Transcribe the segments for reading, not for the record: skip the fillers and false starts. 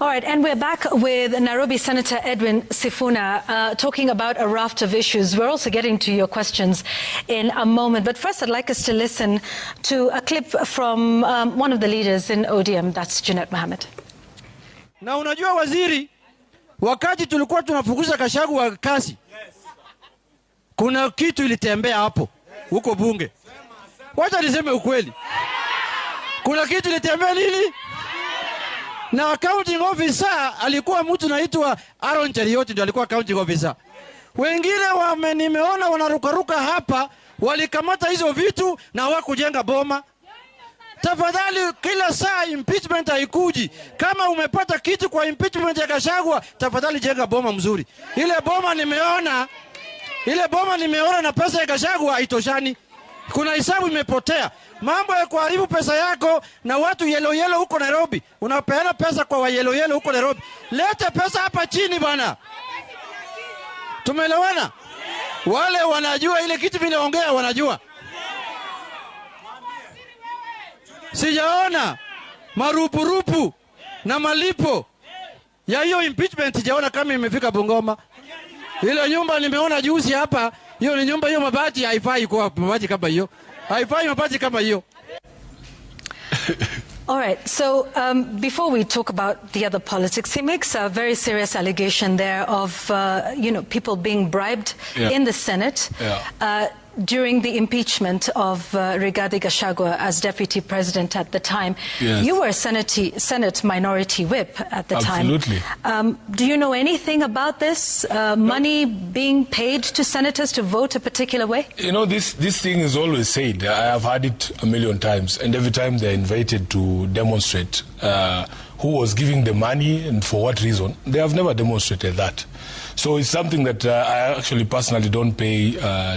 All right, and we're back with Nairobi Senator Edwin Sifuna talking about a raft of issues. We're also getting to your questions in a moment. But first, I'd like us to listen to a clip from one of the leaders in ODM, that's Junet Mohamed. Na unajua waziri, wakati tulikuwa tunafukuza Gachagua kasi, kuna kitu ilitembea hapo, huko bunge. Wacha niseme ukweli. Kuna kitu ilitembea nini? Na accounting officer alikuwa mtu naitwa Aaron Cherioti, ndio alikuwa accounting officer. Wengine nimeona wanarukaruka hapa, walikamata hizo vitu na hawakujenga boma. Tafadhali, kila saa impeachment haikuji. Kama umepata kitu kwa impeachment ya Gachagua, tafadhali jenga boma mzuri. Ile boma nimeona na pesa ya Gachagua haitoshani. Kuna hisabu imepotea. Mambo ya kuharibu pesa yako na watu yellow huko Nairobi. Unapeana pesa kwa wa yellow huko Nairobi. Leta pesa hapa chini bana. Tumeelewana? Wale wanajua ile kitu vinaongea wanajua. Sijaona marupurupu na malipo ya hiyo impeachment, sijaona kama imefika Bungoma. Ile nyumba nimeona juzi hapa, hiyo ni nyumba, hiyo mabati haifai kwa mabati kama hiyo. Haifai mabati kama hiyo. All right, so before we talk about the other politics, he makes a very serious allegation there of, people being bribed in the Senate during the impeachment of Rigathi Gachagua as deputy president at the time. Yes. You were Senate minority whip at the time. Absolutely. Do you know anything about this? Money being paid to senators to vote a particular way? You know, this thing is always said. I have heard it a million times, and every time they're invited to demonstrate who was giving the money and for what reason, they have never demonstrated that. So it's something that I actually personally don't pay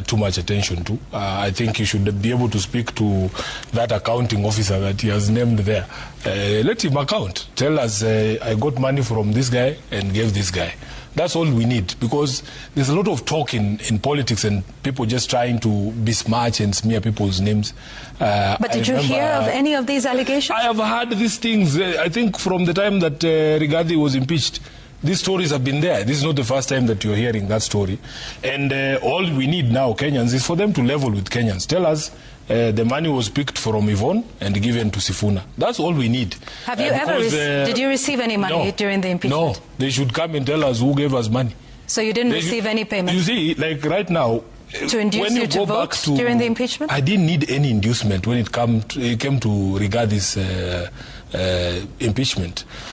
too much attention to. I think you should be able to speak to that accounting officer that he has named there. Let him account. Tell us, I got money from this guy and gave this guy. That's all we need, because there's a lot of talk in politics and people just trying to besmirch and smear people's names. But did you hear of any of these allegations? I have heard these things, I think, from the time that Rigathi was impeached. These stories have been there. This is not the first time that you're hearing that story. And all we need now, Kenyans, is for them to level with Kenyans. Tell us the money was picked from Yvonne and given to Sifuna. That's all we need. Have you did you receive any money during the impeachment? No, they should come and tell us who gave us money. So you didn't receive any payment? You see, like right now, to induce you to vote during the impeachment? I didn't need any inducement when it came to Rigathi's impeachment.